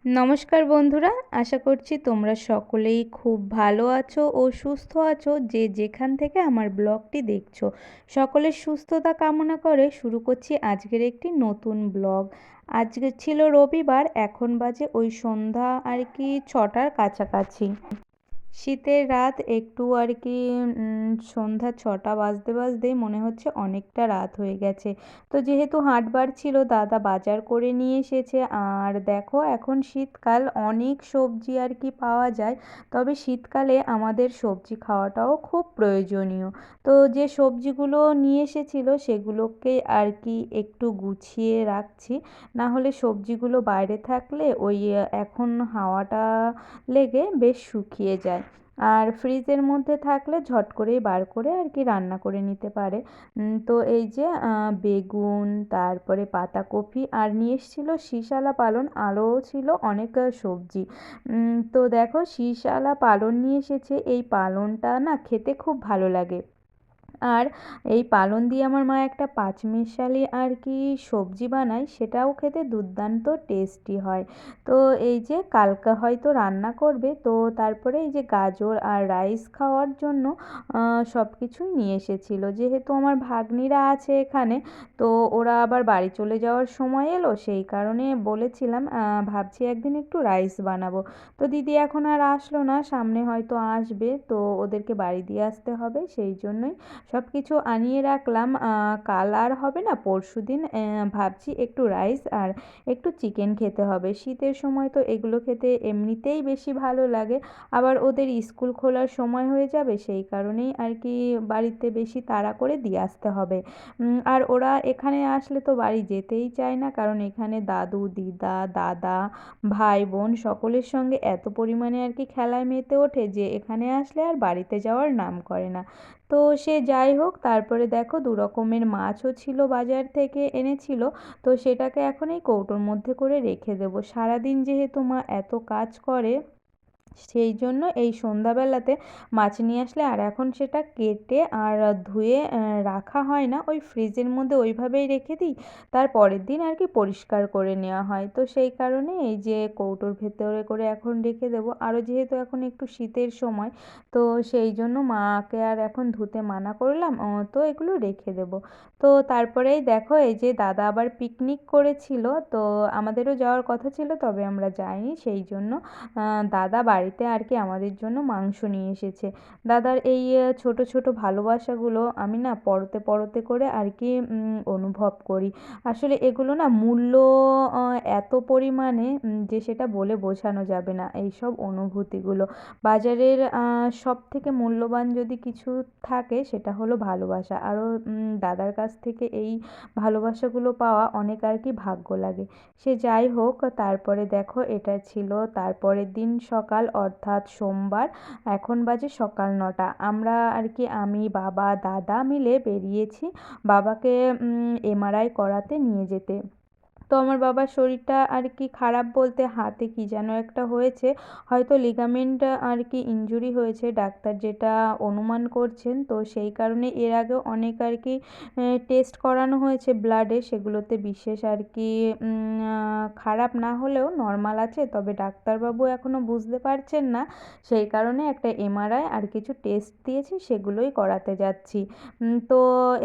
নমস্কার বন্ধুরা, আশা করছি তোমরা সকলেই খুব ভালো আছো ও সুস্থ আছো। যে যেখান থেকে আমার ব্লগটি দেখছো, সকলের সুস্থতা কামনা করে শুরু করছি আজকের একটি নতুন ব্লগ। আজকে ছিল রবিবার, এখন বাজে ওই সন্ধ্যা আর কি 6টার কাছাকাছি। শীতের রাত একটু আর কি সন্ধ্যা 6টা বাজতে বাজতেই মনে হচ্ছে অনেকটা রাত হয়ে গেছে। তো যেহেতু হাটবার ছিল, দাদা বাজার করে নিয়ে এসেছে। আর দেখো, এখন শীতকাল, অনেক সবজি আর কি পাওয়া যায়। তবে শীতকালে আমাদের সবজি খাওয়াটাও খুব প্রয়োজনীয়। তো যে সবজিগুলো নিয়ে এসেছিল সেগুলোকে আর কি একটু গুছিয়ে রাখছি। না হলে সবজিগুলো বাইরে থাকলে ওই এখন হাওয়াটা লেগে বেশ শুকিয়ে যায়। আর ফ্রিজের মধ্যে থাকলে ঝট করেই বার করে আর কি রান্না করে নিতে পারে। তো এই যে বেগুন, তারপরে পাতাকপি, আর নিয়ে এসেছিল শীষআলা পালং, আরও ছিল অনেক সবজি। তো দেখো, শীষআলা পালং নিয়ে এসেছে। এই পালংটা না খেতে খুব ভালো লাগে। আর এই পালং দিয়ে আমার মা একটা পাঁচমিশালি আর কি সবজি বানায়, সেটাও খেতে দুর্দান্ত টেস্টি হয়। তো এই যে কালকে হয়তো রান্না করবে, তো তারপরে এই যে গাজর আর রাইস খাওয়ার জন্য সব কিছুই নিয়ে এসেছিলো। যেহেতু আমার ভাগ্নিরা আছে এখানে, তো ওরা আবার বাড়ি চলে যাওয়ার সময় এলো, সেই কারণে বলেছিলাম ভাবছি একদিন একটু রাইস বানাবো। তো দিদি এখন আর আসলো না, সামনে হয়তো আসবে, তো ওদেরকে বাড়ি দিয়ে আসতে হবে, সেই জন্যই সব কিছু আনিয়ে রাখলাম। কাল আর হবে না, পরশুদিন ভাবছি একটু রাইস আর একটু চিকেন খেতে হবে। শীতের সময় তো এগুলো খেতে এমনিতেই বেশি ভালো লাগে। আবার ওদের স্কুল খোলার সময় হয়ে যাবে, সেই কারণেই আর কি বাড়িতে বেশি তাড়া করে দিয়ে আসতে হবে। আর ওরা এখানে আসলে তো বাড়ি যেতেই চায় না, কারণ এখানে দাদু, দিদা, দাদা, ভাই বোন সকলের সঙ্গে এত পরিমাণে আর কি খেলায় মেতে ওঠে যে এখানে আসলে আর বাড়িতে যাওয়ার নাম করে না। তো সে যাই হোক, তারপরে দেখো 2 রকমের মাছও ছিল, বাজার থেকে এনেছিল। তো সেটাকে এখন এই কৌটোর মধ্যে করে রেখে দেবো। সারাদিন যেহেতু মা এত কাজ করে, সেই জন্য এই সন্ধ্যাবেলাতে মাছ নিয়ে আসলে আর এখন সেটা কেটে আর ধুয়ে রাখা হয় না, ওই ফ্রিজের মধ্যে ওইভাবেই রেখে দিই। তার পরের দিন আর কি পরিষ্কার করে নেওয়া হয়। তো সেই কারণে এই যে কৌটোর ভেতরে করে এখন রেখে দেবো। আরও যেহেতু এখন একটু শীতের সময়, তো সেই জন্য মাকে আর এখন ধুতে মানা করলাম, তো এগুলো রেখে দেবো। তো তারপরেই দেখো, এই যে দাদা আবার পিকনিক করেছিল, তো আমাদেরও যাওয়ার কথা ছিল, তবে আমরা যাইনি। সেই জন্য দাদা বাড়িতে আর কি আমাদের জন্য মাংস নিয়ে এসেছে। দাদার এই ছোট ছোট ভালোবাসাগুলো আমি না পরতে পরতে করে আর কি অনুভব করি। আসলে এগুলো না মূল্য এত পরিমাণে যে সেটা বলে বোঝানো যাবে না, এই সব অনুভূতিগুলো। বাজারের সব থেকে মূল্যবান যদি কিছু থাকে, সেটা হলো ভালোবাসা। আরও দাদার কাছ থেকে এই ভালোবাসাগুলো পাওয়া অনেক আর কি ভাগ্য লাগে। সে যাই হোক, তারপরে দেখো, এটা ছিল তারপরের দিন সকাল, অর্থাৎ সোমবার। এখন বাজে সকাল 9টা। আমরা আর কি আমি, বাবা, দাদা মিলে বেরিয়েছি বাবাকে এমআরআই করাতে নিয়ে যেতে। তো আমার বাবার শরীরটা আর কি খারাপ, বলতে হাতে কি যেন একটা হয়েছে, হয়তো লিগামেন্ট আর কি ইনজুরি হয়েছে, ডাক্তার যেটা অনুমান করছেন। তো সেই কারণে এর আগেও অনেক আর কি টেস্ট করানো হয়েছে ব্লাডে, সেগুলোতে বিশেষ আর কি খারাপ না হলেও নর্মাল আছে, তবে ডাক্তারবাবু এখনও বুঝতে পারছেন না। সেই কারণে একটা এমআরআই আর কিছু টেস্ট দিয়েছি, সেগুলোই করাতে যাচ্ছি। তো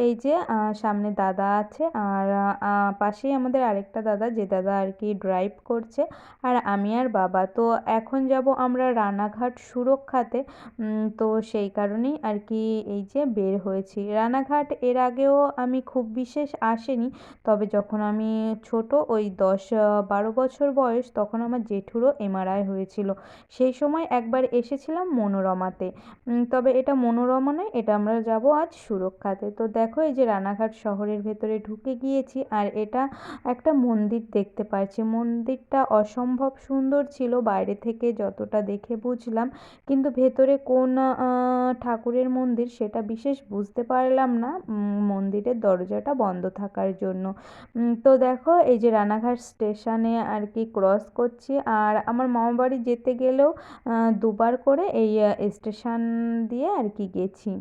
এই যে সামনে দাদা আছে, আর পাশেই আমাদের আরেকটা দাদা, যে দাদা আর কি ড্রাইভ করছে, আর আমি আর বাবা। তো এখন যাব আমরা রানাঘাট সুরক্ষাতে। তো সেই কারণেই আর কি এই যে বের হয়েছি। রানাঘাট এর আগেও আমি খুব বিশেষ আসেনি, তবে যখন আমি ছোট, ওই 10-12 বছর বয়স, তখন আমার জেঠুরও এমআরআই হয়েছিল। সেই সময় একবার এসেছিলাম মনোরমাতে। তবে এটা মনোরমা নয়, এটা আমরা যাব আজ সুরক্ষাতে। তো দেখো, এই যে রানাঘাট শহরের ভেতরে ঢুকে গিয়েছি, আর এটা একটা মন্দির দেখতে পাচ্ছি। মন্দিরটা অসম্ভব সুন্দর ছিল বাইরে থেকে যতটা দেখে বুঝলাম, কিন্তু ভেতরে কোন ঠাকুরের মন্দির সেটা বিশেষ বুঝতে পারলাম না, মন্দিরের দরজাটা বন্ধ থাকার জন্য। তো দেখো, এই যে রানাঘাট স্টেশনে আর কি ক্রস করছি, আর আমার মামাবাড়ি যেতে গেলেও দুবার করে এই স্টেশন দিয়ে আর কি গেছি।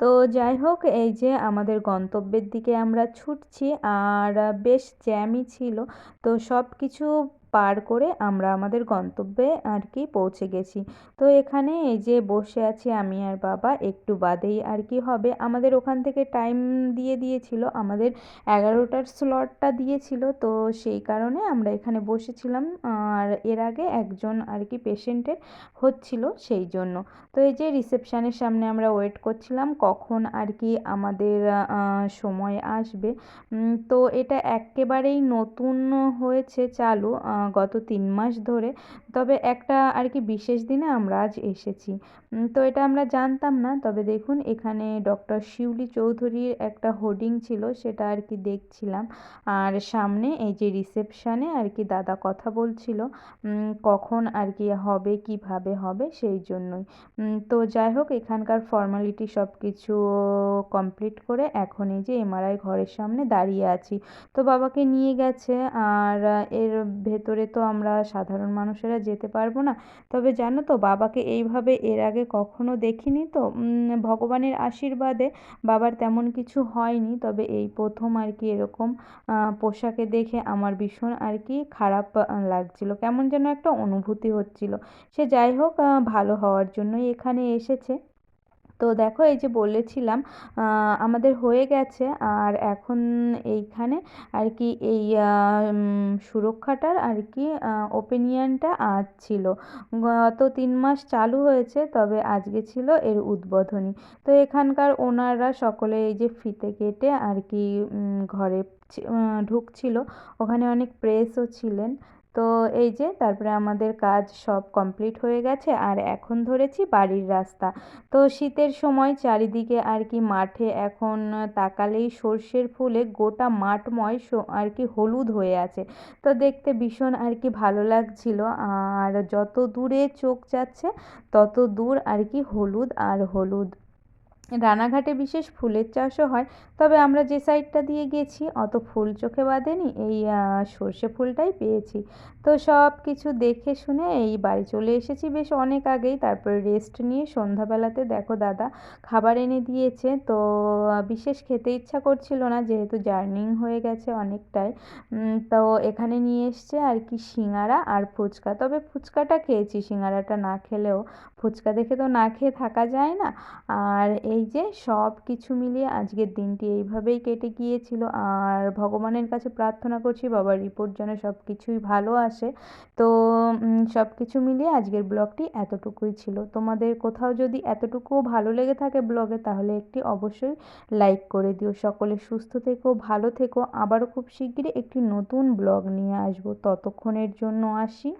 তো যাই হোক, এই যে আমাদের গন্তব্যের দিকে আমরা ছুটছি, আর বেশ জ্যামই ছিল। তো সব কিছু পার করে আমরা আমাদের গন্তব্যে আর কি পৌঁছে গেছি। তো এখানে এই যে বসে আছি আমি আর বাবা, একটু বাদেই আর কি হবে, আমাদের ওখান থেকে টাইম দিয়ে দিয়েছিল, আমাদের 11টার স্লটটা দিয়েছিল, তো সেই কারণে আমরা এখানে বসেছিলাম। আর এর আগে একজন আর কি পেশেন্টের হচ্ছিল সেই জন্য। তো এই যে রিসেপশানের সামনে আমরা ওয়েট করছিলাম কখন আর কি আমাদের সময় আসবে। তো এটা একেবারেই নতুন হয়েছে চালু, গত 3 মাস ধরে। তবে একটা আর কি বিশেষ দিনে আমরা আজ এসেছি। তো এটা আমরা জানতাম না। তবে দেখুন এখানে ডক্টর শিউলি চৌধুরীর একটা হোর্ডিং ছিল, সেটা আর কি দেখছিলাম। আর সামনে এই যে রিসেপশানে আর কি দাদা কথা বলছিল কখন আর কি হবে, কিভাবে হবে, সেই জন্যই। তো যাই হোক, এখানকার ফর্মালিটি সব কিছু কমপ্লিট করে এখন এই যে এমআরআই ঘরের সামনে দাঁড়িয়ে আছি। তো বাবাকে নিয়ে গেছে, আর এর ভেতরে তো আমরা সাধারণ মানুষেরা যেতে পারবো না। তবে জানো তো, বাবাকে এইভাবে এর আগে কখনো দেখিনি, তো ভগবানের আশীর্বাদে বাবার তেমন কিছু হয়নি। তবে এই প্রথম আর কি এরকম পোশাকে দেখে আমার ভীষণ আর কি খারাপ লাগছিল, কেমন যেন একটা অনুভূতি হচ্ছিল। সে যাই হোক, ভালো হওয়ার জন্যই এখানে এসেছে। তো দেখো এই যে বলেছিলাম আমাদের হয়ে গেছে, আর এখন এইখানে আর কি এই সুরক্ষাটার আর কি ওপিনিয়নটা আজ ছিল। গত 3 মাস চালু হয়েছে, তবে আজকে ছিল এর উদ্বোধনী। তো এখানকার ওনাররা সকলে এই যে ফিতে কেটে আর কি ঘরে ঢুকছিল, ওখানে অনেক প্রেসও ছিলেন। তো এই যে তারপরে আমাদের কাজ সব কমপ্লিট হয়ে গেছে, আর এখন ধরেছি বাড়ির রাস্তা। তো শীতের সময় চারিদিকে আর কি মাঠে এখন তাকালেই সর্ষের ফুলে গোটা মাঠময় আর কি হলুদ হয়ে আছে। তো দেখতে ভীষণ আর কি ভালো লাগছিল। আর যত দূরে চোখ যাচ্ছে তত দূর আর কি হলুদ আর হলুদ। রানাঘাটে বিশেষ ফুলের চাষও হয়, তবে আমরা যে সাইডটা দিয়ে গেছি অত ফুল চোখে বাঁধেনি, এই সর্ষে ফুলটাই পেয়েছি। তো সব কিছু দেখে শুনে এই বাড়ি চলে এসেছি বেশ অনেক আগেই। তারপরে রেস্ট নিয়ে সন্ধ্যাবেলাতে দেখো দাদা খাবার এনে দিয়েছে। তো বিশেষ খেতে ইচ্ছা করছিল না, যেহেতু জার্নিং হয়ে গেছে অনেকটাই। তো এখানে নিয়ে এসছে আর কি সিঙাড়া আর ফুচকা। তবে ফুচকাটা খেয়েছি, সিঙাড়াটা না খেলেও, ফুচকা দেখে তো না খেয়ে থাকা যায় না। আর এই যে সব কিছু মিলিয়ে আজকের দিনটি এইভাবেই কেটে গিয়েছিল। আর ভগবানের কাছে প্রার্থনা করছি বাবার রিপোর্ট যেন সব কিছুই ভালো আসে। তো সব কিছু মিলিয়ে আজকের ব্লগটি এতটুকুই ছিল। তোমাদের কোথাও যদি এতটুকুও ভালো লেগে থাকে ব্লগে, তাহলে একটি অবশ্যই লাইক করে দিও। সকলে সুস্থ থেকো, ভালো থেকো। আবারও খুব শিগগিরই একটি নতুন ব্লগ নিয়ে আসবো, ততক্ষণের জন্য আসি।